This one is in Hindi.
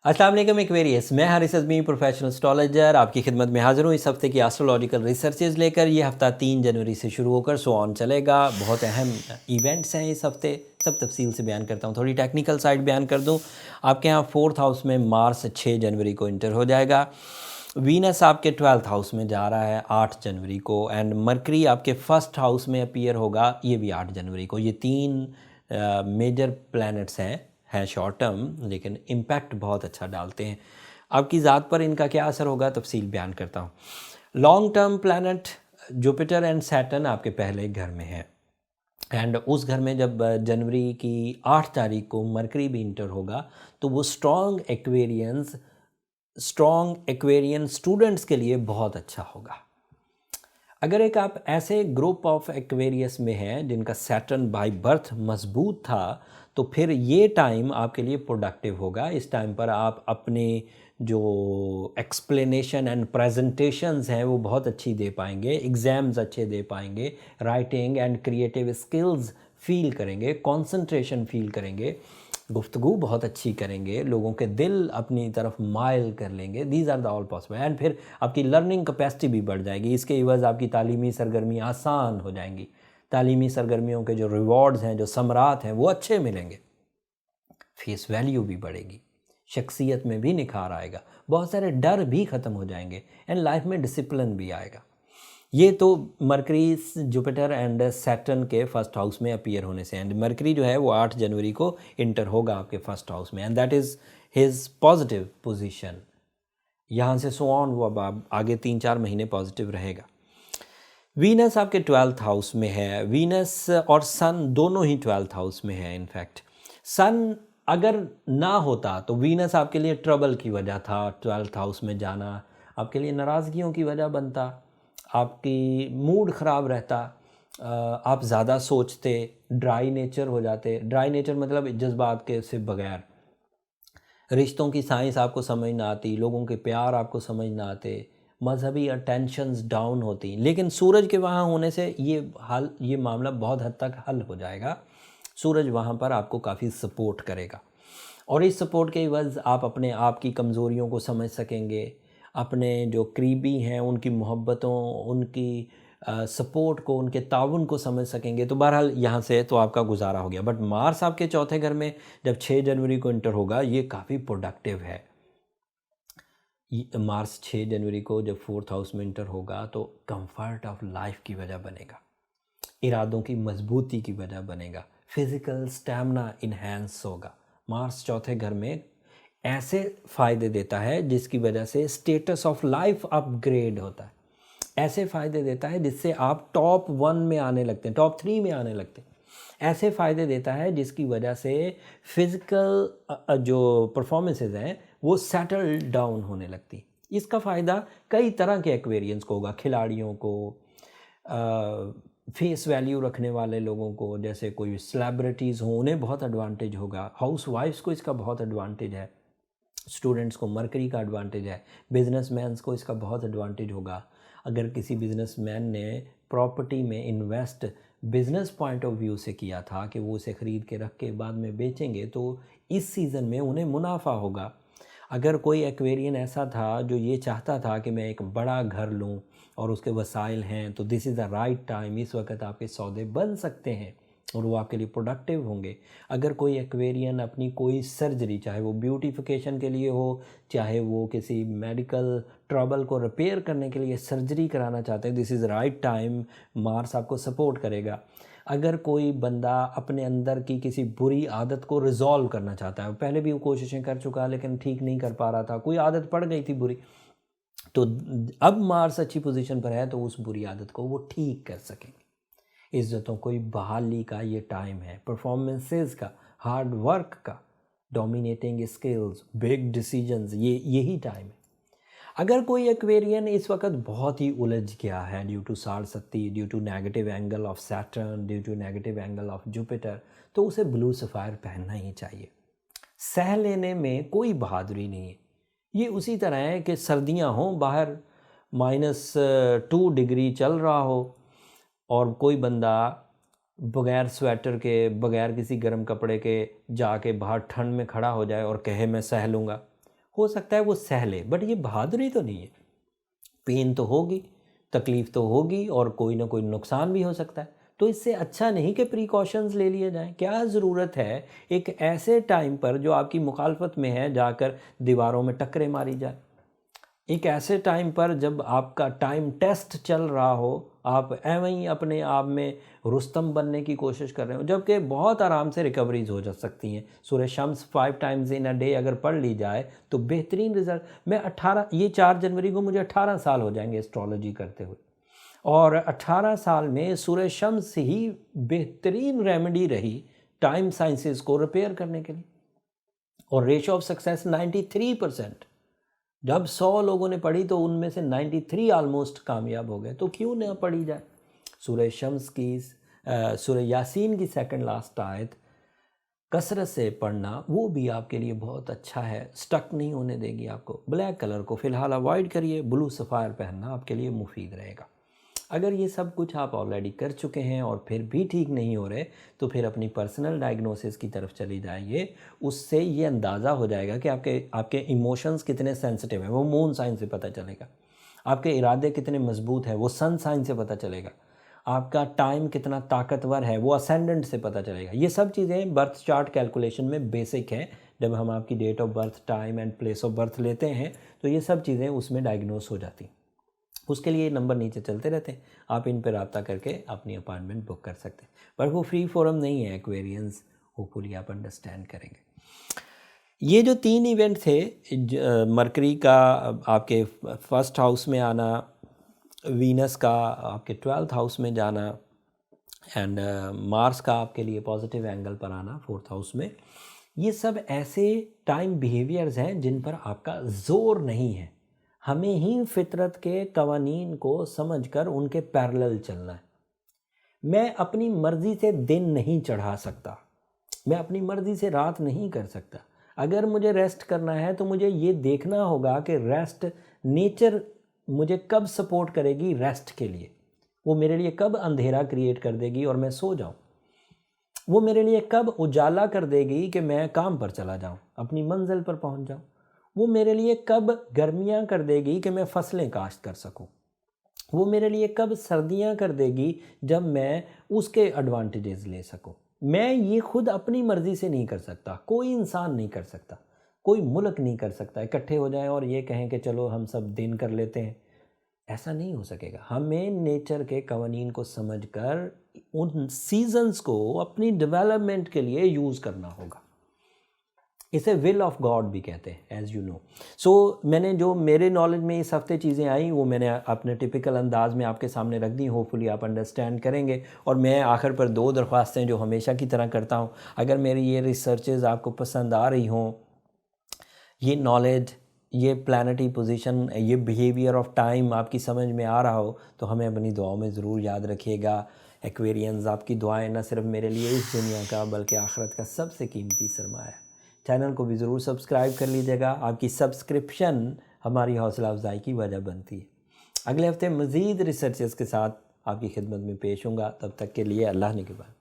अस्सलाम वालेकुम एक्वेरियस, मैं 𝗰𝗍𝗶 प्रोफेशनल एस्ट्रोलॉजर आपकी खिदमत में हाज़िर हूँ इस हफ्ते की एस्ट्रोलॉजिकल रिसर्चेज लेकर। ये हफ्ता 3 जनवरी से शुरू होकर सो ऑन चलेगा। बहुत अहम इवेंट्स हैं इस हफ्ते, सब तफसील से बयान करता हूँ। थोड़ी टेक्निकल साइड बयान कर दूँ। आपके यहाँ 4th हाउस में मार्स 6 जनवरी को इंटर हो जाएगा। वीनस आपके 12th हाउस में जा रहा है 8 जनवरी को, एंड मरकरी आपके 1st हाउस में अपीयर होगा, ये भी 8 जनवरी को। ये 3 मेजर प्लैनेट्स हैं शॉर्ट टर्म, लेकिन इम्पैक्ट बहुत अच्छा डालते हैं। आपकी ज़ात पर इनका क्या असर होगा तफसील बयान करता हूँ। Long term planet Jupiter and Saturn आपके पहले घर में है, एंड उस घर में जब जनवरी की 8 तारीख को मरकरी भी इंटर होगा तो वो स्ट्रॉन्ग एक्वेरियन स्टूडेंट्स के लिए बहुत अच्छा होगा। अगर एक आप ऐसे ग्रुप ऑफ एक्वेरियस में हैं जिनका सैटर्न बाय बर्थ मजबूत था, तो फिर ये टाइम आपके लिए प्रोडक्टिव होगा। इस टाइम पर आप अपने जो एक्सप्लेनेशन एंड प्रेजेंटेशंस हैं वो बहुत अच्छी दे पाएंगे, एग्ज़ाम्स अच्छे दे पाएंगे, writing and creative skills feel करेंगे, कंसंट्रेशन फील करेंगे, गुफ्तगू बहुत अच्छी करेंगे, लोगों के दिल अपनी तरफ माइल कर लेंगे। These are the all possible. And फिर आपकी लर्निंग कैपेसिटी भी बढ़ जाएगी। इसके एवज़ आपकी तालीमी सरगर्मियाँ आसान हो जाएंगी। तालीमी सरगर्मियों के जो रिवॉर्ड्स हैं, जो समरात हैं, वो अच्छे मिलेंगे। फेस वैल्यू भी बढ़ेगी, शख्सियत में भी निखार आएगा, बहुत सारे डर भी ख़त्म हो जाएंगे, एंड लाइफ में डिसिप्लिन भी आएगा। ये तो मरकरी जुपिटर एंड सैटर्न के 1st हाउस में अपीयर होने से। एंड मरकरी जो है वो 8 जनवरी को इंटर होगा आपके 1st हाउस में, and that is his positive position. यहाँ से सो ऑन वो अब आगे 3-4 महीने पॉजिटिव रहेगा। वीनस आपके 12th हाउस में है। वीनस और सन दोनों ही 12th हाउस में है। इनफैक्ट सन अगर ना होता तो वीनस आपके लिए ट्रबल की वजह था, 12th हाउस में जाना आपके लिए नाराज़गियों की वजह बनता, आपकी मूड ख़राब रहता, आप ज़्यादा सोचते, ड्राई नेचर हो जाते। ड्राई नेचर मतलब जज्बात के से बगैर, रिश्तों की साइंस आपको समझ ना आती, लोगों के प्यार आपको समझ ना आते, मजहबी अटेंशंस डाउन होती। लेकिन सूरज के वहाँ होने से ये मामला बहुत हद तक हल हो जाएगा। सूरज वहाँ पर आपको काफ़ी सपोर्ट करेगा, और इस सपोर्ट के एवज़ आप अपने आप की कमज़ोरियों को समझ सकेंगे, अपने जो करीबी हैं उनकी मोहब्बतों, उनकी सपोर्ट को, उनके ताउन को समझ सकेंगे। तो बहरहाल यहाँ से तो आपका गुजारा हो गया। बट मार्स आपके 4थे घर में जब 6 जनवरी को इंटर होगा, ये काफ़ी प्रोडक्टिव है। मार्स 6 जनवरी को जब 4th हाउस में इंटर होगा तो कंफर्ट ऑफ लाइफ की वजह बनेगा, इरादों की मजबूती की वजह बनेगा, फिज़िकल स्टैमिना इन्हेंस होगा। मार्स 4थे घर में ऐसे फ़ायदे देता है जिसकी वजह से स्टेटस ऑफ लाइफ अपग्रेड होता है। ऐसे फ़ायदे देता है जिससे आप टॉप 1 में आने लगते हैं, टॉप 3 में आने लगते हैं। ऐसे फ़ायदे देता है जिसकी वजह से फिज़िकल जो परफॉर्मेंसेज हैं वो सेटल डाउन होने लगती। इसका फ़ायदा कई तरह के एक्वेरियंस को होगा, खिलाड़ियों को, फेस वैल्यू रखने वाले लोगों को, जैसे कोई सेलिब्रिटीज़ हों उन्हें बहुत एडवांटेज होगा, हाउस वाइफ्स को इसका बहुत एडवांटेज है, स्टूडेंट्स को मरकरी का एडवांटेज है, बिजनेसमैन्स को इसका बहुत एडवांटेज होगा। अगर किसी बिजनेसमैन ने प्रॉपर्टी में invest business point of view से किया था कि वो उसे ख़रीद के रख के बाद में बेचेंगे, तो इस सीज़न में उन्हें मुनाफा होगा। अगर कोई एक्वेरियन ऐसा था जो ये चाहता था कि मैं एक बड़ा घर लूँ और उसके वसाइल हैं, तो this is the right time, इस वक्त आपके सौदे बन सकते हैं और वो आपके लिए प्रोडक्टिव होंगे। अगर कोई एक्वेरियन अपनी कोई सर्जरी, चाहे वो ब्यूटिफिकेशन के लिए हो, चाहे वो किसी मेडिकल ट्रबल को रिपेयर करने के लिए सर्जरी कराना चाहते हैं, this is right time, Mars आपको सपोर्ट करेगा। अगर कोई बंदा अपने अंदर की किसी बुरी आदत को रिज़ॉल्व करना चाहता है, पहले भी वो कोशिशें कर चुका लेकिन ठीक नहीं कर पा रहा था, कोई आदत पड़ गई थी बुरी, तो अब मार्स अच्छी पोजीशन पर है तो उस बुरी आदत को वो ठीक कर सकेंगे। इज़्ज़तों को बहाली का ये टाइम है, परफॉर्मेंसेस का, हार्ड वर्क का, डोमिनेटिंग स्किल्स, बिग डिसीजंस, यही टाइम है। अगर कोई एक्वेरियन इस वक्त बहुत ही उलझ गया है ड्यू टू साढ़ सत्ती, due to negative angle of Saturn, due to negative angle of Jupiter, तो उसे ब्लू सफ़ायर पहनना ही चाहिए। सह लेने में कोई बहादुरी नहीं है। ये उसी तरह है कि सर्दियां हों, बाहर -2 डिग्री चल रहा हो और कोई बंदा बग़ैर स्वेटर के, बग़ैर किसी गर्म कपड़े के जाके बाहर ठंड में खड़ा हो जाए और कहे मैं सह लूँगा, हो सकता है वो सह ले, बट ये बहादुरी तो नहीं है। पेन तो होगी, तकलीफ़ तो होगी और कोई ना कोई नुकसान भी हो सकता है। तो इससे अच्छा नहीं कि प्रिकॉशंस ले लिए जाएं। क्या ज़रूरत है एक ऐसे टाइम पर जो आपकी मुखालफत में है जाकर दीवारों में टक्करें मारी जाए। एक ऐसे टाइम पर जब आपका टाइम टेस्ट चल रहा हो, आप एवं ही अपने आप में रुस्तम बनने की कोशिश कर रहे हो, जबकि बहुत आराम से रिकवरीज हो जा सकती हैं। सूरह Shams 5 times in a day अगर पढ़ ली जाए तो बेहतरीन रिजल्ट। मैं 4 जनवरी को मुझे 18 साल हो जाएंगे एस्ट्रोलॉजी करते हुए, और 18 साल में सूरह शम्स ही बेहतरीन रेमेडी रही टाइम साइंसेस को रिपेयर करने के लिए। और रेशो ऑफ सक्सेस 93%। जब 100 लोगों ने पढ़ी तो उनमें से 93 ऑलमोस्ट कामयाब हो गए। तो क्यों ना पढ़ी जाए। सूरह शम्स की सूरह यासीन की सेकंड लास्ट आयत कसरत से पढ़ना वो भी आपके लिए बहुत अच्छा है, स्टक नहीं होने देगी आपको। ब्लैक कलर को फ़िलहाल अवॉइड करिए, ब्लू सफ़ायर पहनना आपके लिए मुफीद रहेगा। अगर ये सब कुछ आप ऑलरेडी कर चुके हैं और फिर भी ठीक नहीं हो रहे तो फिर अपनी पर्सनल डायग्नोसिस की तरफ चली जाइए। उससे ये अंदाज़ा हो जाएगा कि आपके इमोशंस कितने सेंसिटिव हैं, वो मून साइन से पता चलेगा। आपके इरादे कितने मजबूत हैं, वो सन साइन से पता चलेगा। आपका टाइम कितना ताकतवर है, वो असेंडेंट से पता चलेगा। ये सब चीज़ें बर्थ चार्ट कैलकुलेशन में बेसिक हैं। जब हम आपकी date of birth, time and place of birth लेते हैं तो ये सब चीज़ें उसमें डायग्नोस हो जाती हैं। उसके लिए नंबर नीचे चलते रहते हैं, आप इन पर रब्ता करके अपनी अपॉइंटमेंट बुक कर सकते हैं। पर वो फ्री फोरम नहीं है एक्वेरियंस, होपफुली आप अंडरस्टैंड करेंगे। ये जो 3 इवेंट थे, मरकरी का आपके फर्स्ट हाउस में आना, वीनस का आपके 12th हाउस में जाना, एंड मार्स का आपके लिए पॉजिटिव एंगल पर आना 4th हाउस में, ये सब ऐसे टाइम बिहेवियर्स हैं जिन पर आपका ज़ोर नहीं है। हमें ही फितरत के कवानीन को समझकर उनके पैरेलल चलना है। मैं अपनी मर्ज़ी से दिन नहीं चढ़ा सकता, मैं अपनी मर्ज़ी से रात नहीं कर सकता। अगर मुझे रेस्ट करना है तो मुझे ये देखना होगा कि रेस्ट, नेचर मुझे कब सपोर्ट करेगी रेस्ट के लिए, वो मेरे लिए कब अंधेरा क्रिएट कर देगी और मैं सो जाऊं, वो मेरे लिए कब उजाला कर देगी कि मैं काम पर चला जाऊं, अपनी मंजिल पर पहुंच जाऊं, वो मेरे लिए कब गर्मियां कर देगी कि मैं फसलें काश्त कर सकूं, वो मेरे लिए कब सर्दियां कर देगी जब मैं उसके एडवांटेजेस ले सकूं। मैं ये खुद अपनी मर्ज़ी से नहीं कर सकता, कोई इंसान नहीं कर सकता, कोई मुल्क नहीं कर सकता इकट्ठे हो जाएं और ये कहें कि चलो हम सब दिन कर लेते हैं। ऐसा नहीं हो सकेगा। हमें नेचर के कवानीन को समझकर उन सीजन्स को अपनी डेवलपमेंट के लिए यूज़ करना होगा। इसे विल ऑफ गॉड भी कहते हैं, एज़ यू नो। सो मैंने जो मेरे नॉलेज में इस हफ्ते चीज़ें आई वो मैंने अपने टिपिकल अंदाज में आपके सामने रख दी। होपफुली आप अंडरस्टैंड करेंगे। और मैं आखिर पर 2 दरख्वास्तें जो हमेशा की तरह करता हूँ, अगर मेरी ये रिसर्चेज आपको पसंद आ रही हों, ये नॉलेज, ये प्लानिटरी पोजीशन, ये बिहेवियर ऑफ टाइम आपकी समझ में आ रहा हो तो हमें अपनी दुआओं में ज़रूर याद रखिएगा। एक्वेरियंस, आपकी दुआएं न सिर्फ मेरे लिए इस दुनिया का बल्कि आखिरत का सबसे कीमती सरमाया है। चैनल को भी ज़रूर सब्सक्राइब कर लीजिएगा। आपकी सब्सक्रिप्शन हमारी हौसला अफजाई की वजह बनती है। अगले हफ्ते मज़ीद रिसर्चेस के साथ आपकी खिदमत में पेश होऊंगा। तब तक के लिए अल्लाह निगहबान।